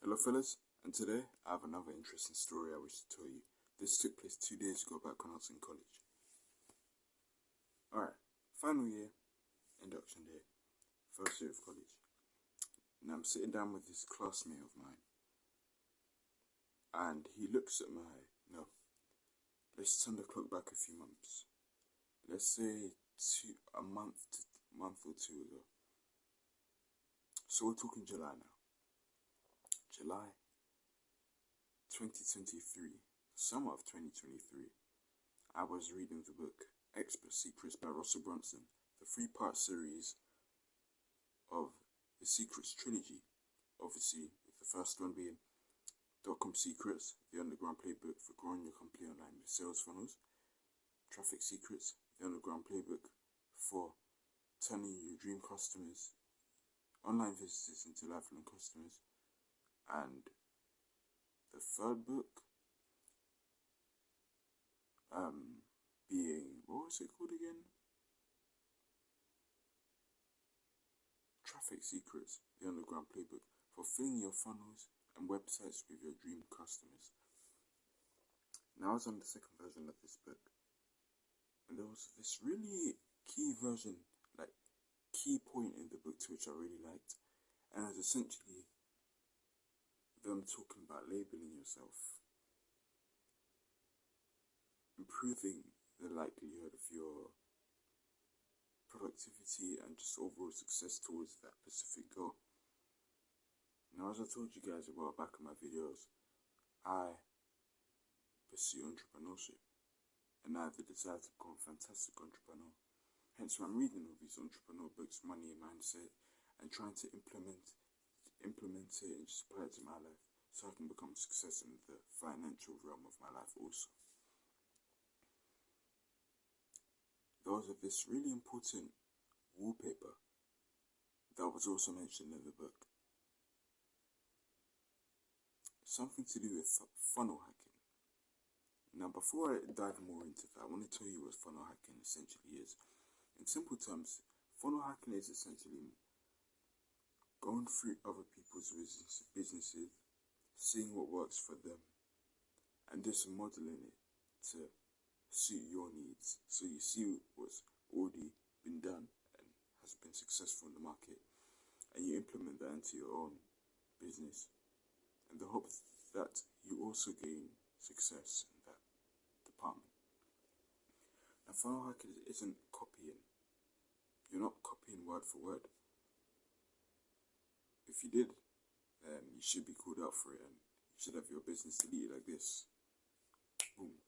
Hello fellas, and today I have another interesting story I wish to tell you. This took place 2 days ago back when I was in college. Alright, final year, induction day, first year of college. And I'm sitting down with this classmate of mine. And he looks at let's turn the clock back a few months. Let's say a month or two ago. So we're talking July now. July 2023, summer of 2023, I was reading the book Expert Secrets by Russell Brunson, the 3-part series of the Secrets trilogy. Obviously, with the first one being Dotcom Secrets, the underground playbook for growing your company online with sales funnels. Traffic Secrets, the underground playbook for turning your dream customers, online visitors into lifelong customers. And the third book being, what was it called again? Traffic Secrets, the underground playbook for filling your funnels and websites with your dream customers. Now I was on the second version of this book, and there was this really key point in the book to which I really liked, and it was essentially them talking about labeling yourself, improving the likelihood of your productivity and just overall success towards that specific goal. Now, as I told you guys a while back in my videos, I pursue entrepreneurship, and I have the desire to become a fantastic entrepreneur. Hence, when I'm reading all these entrepreneur books, money and mindset, and trying to implement it and just apply it to my life, so I can become a success in the financial realm of my life also. There was this really important wallpaper that was also mentioned in the book. Something to do with funnel hacking. Now, before I dive more into that, I want to tell you what funnel hacking essentially is. In simple terms, funnel hacking is essentially going through other people's businesses, seeing what works for them, and just modeling it to suit your needs. So you see what's already been done and has been successful in the market, and you implement that into your own business, and the hope that you also gain success in that department. Now, funnel hacking isn't copying. You're not copying word for word. If you did, then you should be called out for it, and you should have your business deleted like this. Boom.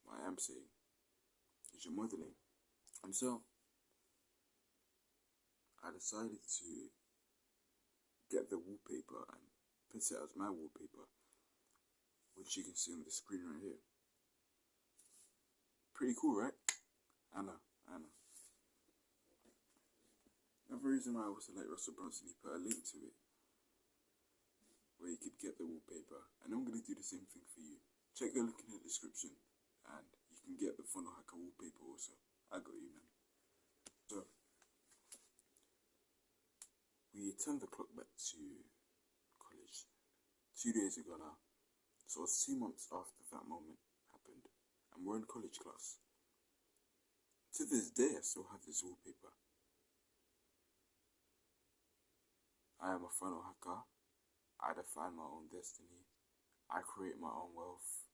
What I am saying is you're modeling. And so, I decided to get the wallpaper and put it as my wallpaper, which you can see on the screen right here. Pretty cool, right? I know. Another reason why I also like Russell Brunson, he put a link to it where you could get the wallpaper, and I'm going to do the same thing for you. Check the link in the description and you can get the funnel hacker wallpaper also. I got you, man. So, we turned the clock back to college 2 days ago now. So it's 2 months after that moment happened, and we're in college class. To this day, I still have this wallpaper. I am a funnel hacker. I define my own destiny. I create my own wealth.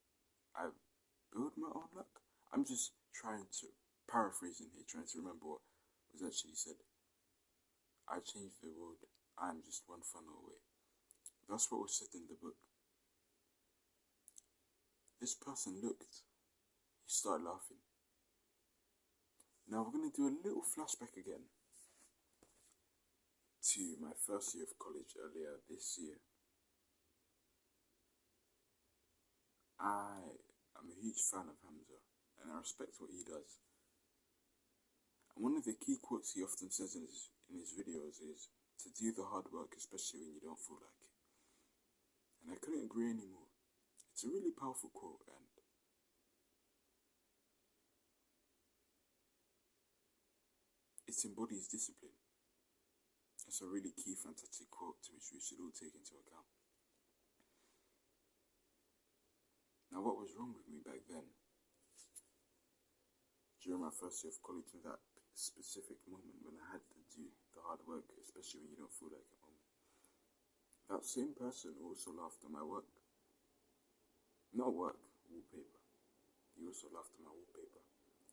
I build my own luck. I'm just trying to paraphrase in here, trying to remember what was actually said. I changed the world. I'm just one funnel away. That's what was said in the book. This person looked. He started laughing. Now we're going to do a little flashback again to my first year of college earlier this year. I am a huge fan of Hamza, and I respect what he does. And one of the key quotes he often says in his videos is to do the hard work, especially when you don't feel like it. And I couldn't agree anymore. It's a really powerful quote, and it embodies discipline. It's a really key, fantastic quote which we should all take into account. Now, what was wrong with me back then? During my first year of college, in that specific moment when I had to do the hard work, especially when you don't feel like it moment, that same person also laughed at my work. Not work, wallpaper. He also laughed at my wallpaper.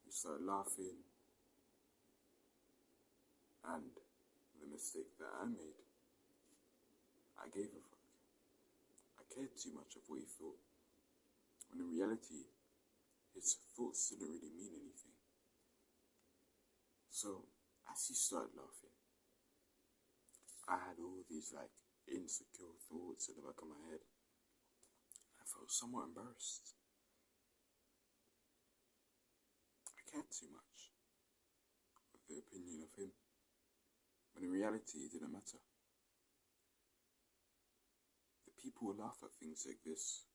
He started laughing, and the mistake that I made, I gave a fuck. I cared too much of what he thought, when in reality, his thoughts didn't really mean anything. So, as he started laughing, I had all these insecure thoughts in the back of my head. I felt somewhat embarrassed. I cared too much of the opinion of him, when in reality it didn't matter. The people who laugh at things like this,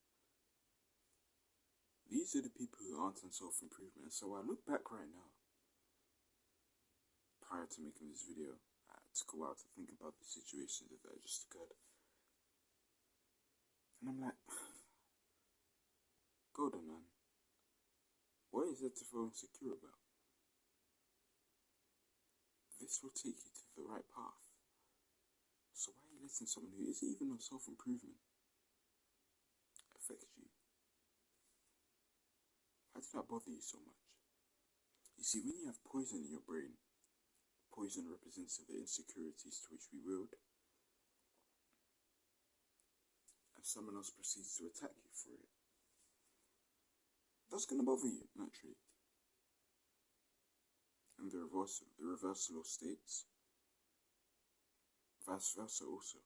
these are the people who aren't on self-improvement. So I look back right now, prior to making this video, I took a while to think about the situation that just occurred. And I'm like, Golden man, what is it to feel insecure about? This will take you to the right path. So why are you letting someone who isn't even on self-improvement affect you? Why did that bother you so much? You see, when you have poison in your brain, poison represents the insecurities to which we wield, and someone else proceeds to attack you for it, that's going to bother you, naturally. And the reversal of states, vice versa also.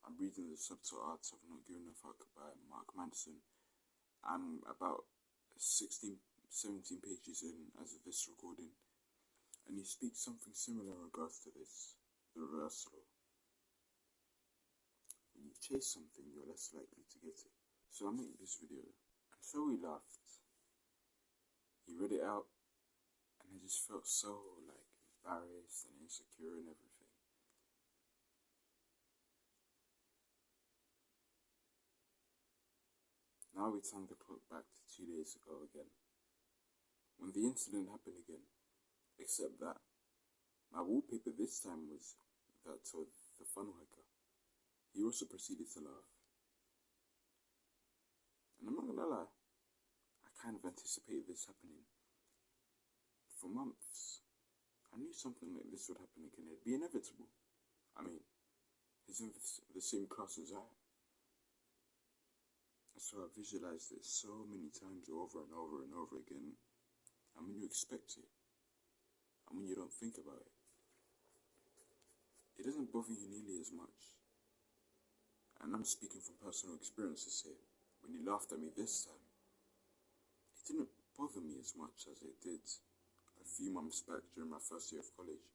I'm reading The Subtle Art of Not Giving a Fuck by Mark Manson. I'm about 16, 17 pages in as of this recording, and he speaks something similar in regards to this, the reversal. When you chase something, you're less likely to get it. So I made this video, and so he laughed. He read it out, and I just felt so embarrassed and insecure and everything. Now we turn the clock back to 2 days ago again, when the incident happened again, except that my wallpaper this time was that of the funnel hacker. He also proceeded to laugh. And I'm not gonna lie, I kind of anticipated this happening for months. I knew something like this would happen again. It'd be inevitable. I mean, he's in the same class as I am. So I visualized it so many times over and over and over again. And when you expect it, and when you don't think about it, it doesn't bother you nearly as much. And I'm speaking from personal experiences here. When he laughed at me this time, it didn't bother me as much as it did a few months back during my first year of college.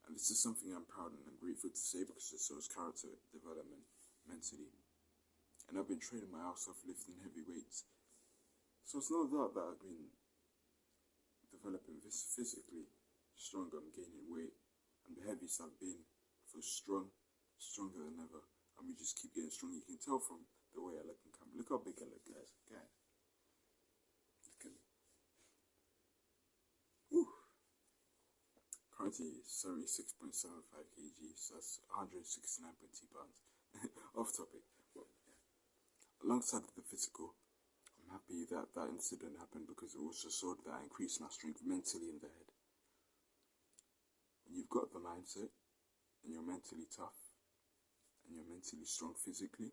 And this is something I'm proud and I'm grateful to say, because it shows character development mentally. And I've been training my ass off lifting heavy weights. So it's no doubt that I've been developing this physically stronger. I'm gaining weight. And the heaviest I've been, I feel strong, stronger than ever. And we just keep getting stronger. You can tell from the way I look in camera. Look how big I look, guys. Guys. Look at me. Whew. Currently 76.75 kg, so that's 169.2 pounds. Off topic. Well, yeah. Alongside the physical, I'm happy that that incident happened, because it also showed that I increased my strength mentally in the head. When you've got the mindset, and you're mentally tough, and you're mentally strong physically,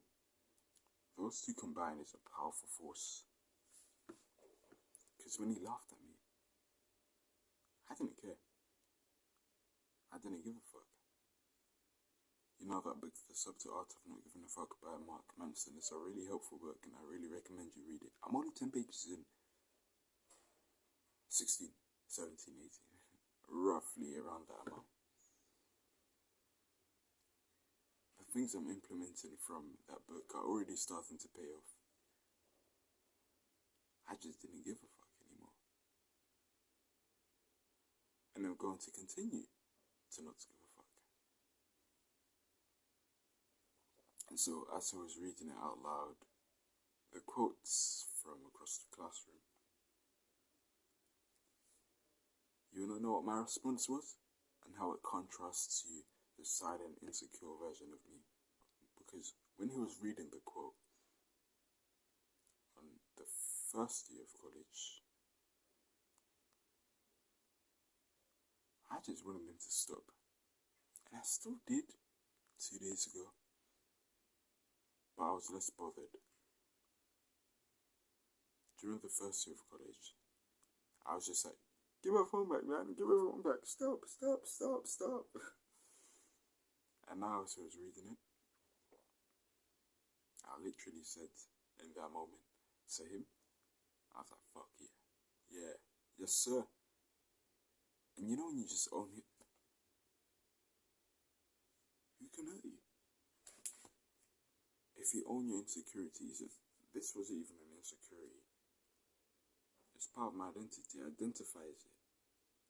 those two combined is a powerful force. Because when he laughed at me, I didn't care. I didn't give a fuck. You know that book, The Subtle Art of Not Giving a Fuck by Mark Manson? It's a really helpful book, and I really recommend you read it. I'm only 10 pages in. 16, 17, 18. Roughly around that amount. The things I'm implementing from that book are already starting to pay off. I just didn't give a fuck anymore. And I'm going to continue to not give a So as I was reading it out loud, the quotes from across the classroom, you wanna know what my response was? And how it contrasts to the silent, insecure version of me. Because when he was reading the quote, on the first year of college, I just wanted him to stop. And I still did 2 days ago. But I was less bothered. During the first year of college, I was just like, give my phone back, man, give my phone back, stop. And now as I was reading it, I literally said in that moment to him, I was like, fuck yeah, yes sir. And you know when you just own it, who can hurt you? If you own your insecurities, this wasn't even an insecurity. It's part of my identity, identifies it.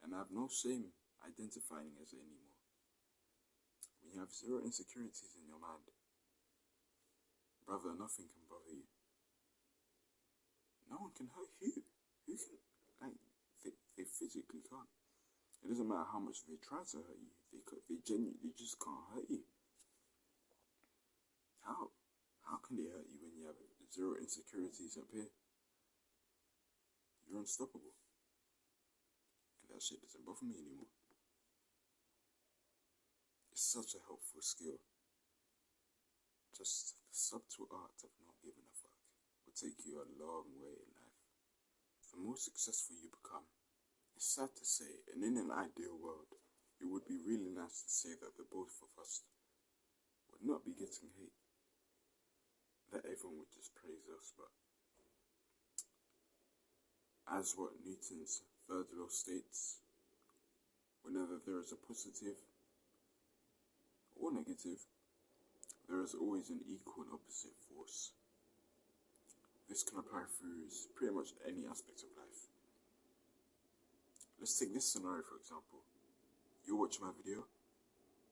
And I have no shame identifying as it anymore. When you have zero insecurities in your mind, brother, nothing can bother you. No one can hurt you. Who can, like, they physically can't. It doesn't matter how much they try to hurt you. They genuinely just can't hurt you. How? How can they hurt you when you have zero insecurities up here? You're unstoppable. And that shit doesn't bother me anymore. It's such a helpful skill. Just the subtle art of not giving a fuck will take you a long way in life. The more successful you become, it's sad to say, and in an ideal world, it would be really nice to say that the both of us would not be getting hate. That everyone would just praise us, but as what Newton's third law states, whenever there is a positive or negative, there is always an equal and opposite force. This can apply through pretty much any aspect of life. Let's take this scenario for example. You watch my video,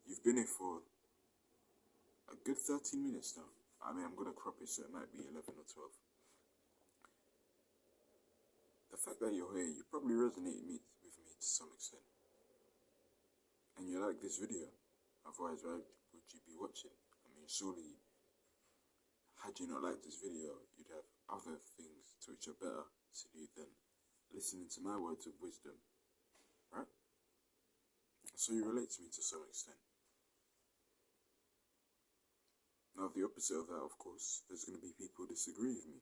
you've been here for a good 13 minutes now. I mean, I'm going to crop it so it might be 11 or 12. The fact that you're here, you probably resonate with me to some extent. And you like this video, otherwise why would you be watching? I mean, surely, had you not liked this video, you'd have other things to which are better to do than listening to my words of wisdom, right? So you relate to me to some extent. Now, the opposite of that, of course, there's going to be people who disagree with me.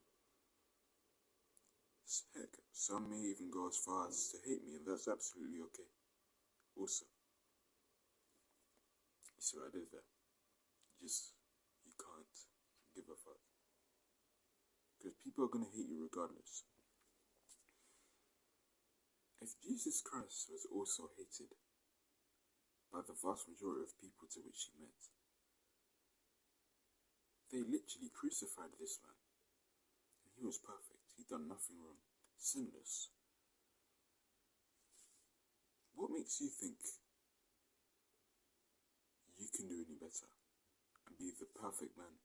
Heck, some may even go as far as to hate me, and that's absolutely okay. Also, you see what I did there? You can't give a fuck. Because people are going to hate you regardless. If Jesus Christ was also hated by the vast majority of people to which he met, they literally crucified this man. And he was perfect. He'd done nothing wrong. Sinless. What makes you think you can do any better and be the perfect man?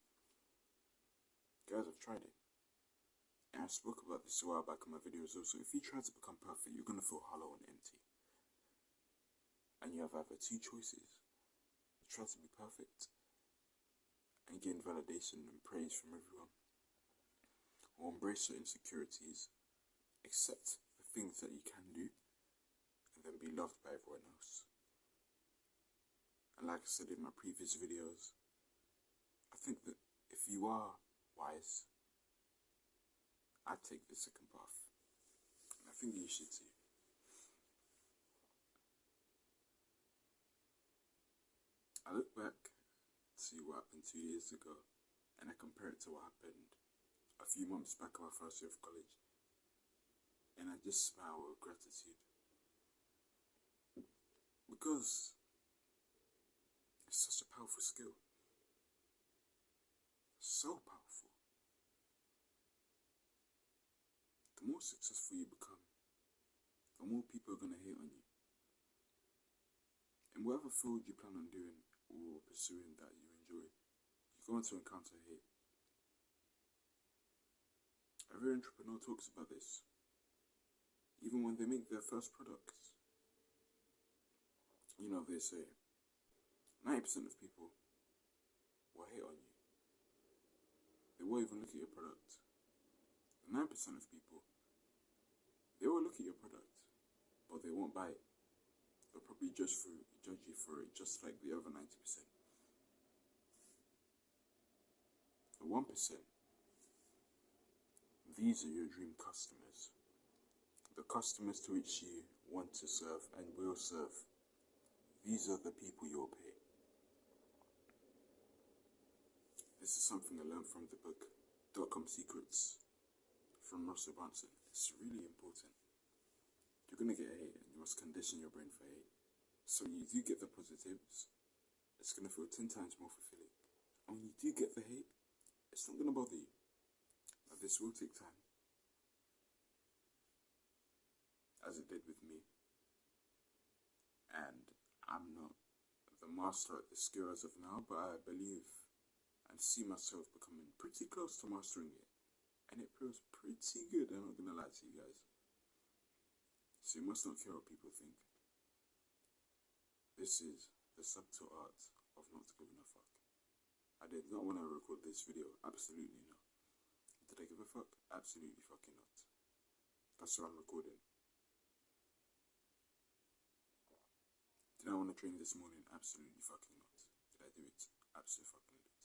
Guys, I've tried it. And I spoke about this a while back in my videos also. If you try to become perfect, you're going to feel hollow and empty. And you have either two choices. Try to be perfect and gain validation and praise from everyone, or embrace your insecurities, accept the things that you can do, and then be loved by everyone else. And like I said in my previous videos, I think that if you are wise, I'd take the second path, and I think you should too. I look back to what happened 2 years ago, and I compare it to what happened a few months back in my first year of college, and I just smile with gratitude, because it's such a powerful skill, so powerful. The more successful you become, the more people are going to hate on you, and whatever field you plan on doing or pursuing that you enjoy, you going to encounter hate. Every entrepreneur talks about this. Even when they make their first products. You know, they say 90% of people will hate on you. They won't even look at your product. 9% of people, they will look at your product, but they won't buy it. They'll probably judge you for it, just like the other 90%. The 1%, these are your dream customers. The customers to which you want to serve and will serve. These are the people you'll pay. This is something I learned from the book Dot-Com Secrets from Russell Brunson. It's really important. You're going to get hate and you must condition your brain for hate. So you do get the positives, it's going to feel 10 times more fulfilling. And when you do get the hate, it's not going to bother you. But this will take time. As it did with me. And I'm not the master at this skill as of now, but I believe and see myself becoming pretty close to mastering it. And it feels pretty good, I'm not going to lie to you guys. So you must not care what people think. This is the subtle art of not giving a fuck. I did not want to record this video, absolutely not. Did I give a fuck? Absolutely fucking not. That's why I'm recording. Did I want to train this morning? Absolutely fucking not. Did I do it? Absolutely fucking not.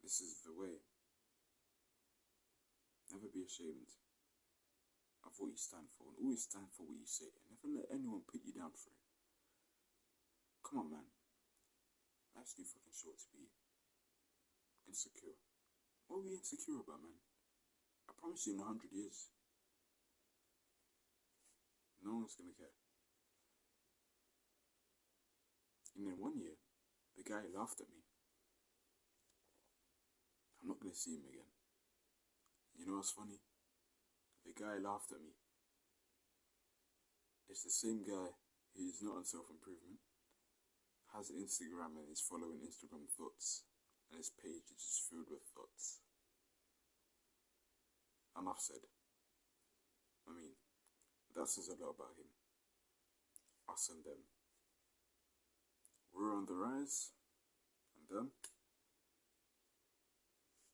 This is the way. Never be ashamed of what you stand for, and always stand for what you say, and never let anyone put you down for it. Come on, man. Life's too fucking short to be insecure. What are we insecure about, man? I promise you, in 100 years, no one's gonna care. And then 1 year, the guy laughed at me. I'm not gonna see him again. You know what's funny? The guy laughed at me. It's the same guy who's not on self-improvement, has Instagram and is following Instagram thoughts, and his page is just filled with thoughts. Enough said. I mean, that says a lot about him. Us and them. We're on the rise, and them.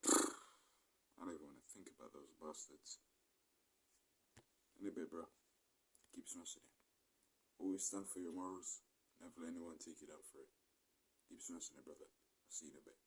I don't even want to think about those bastards. In a bit, bro. Keep smashing it. Always stand for your morals. Never let anyone take you down for it. Keep smashing it, brother. I'll see you in a bit.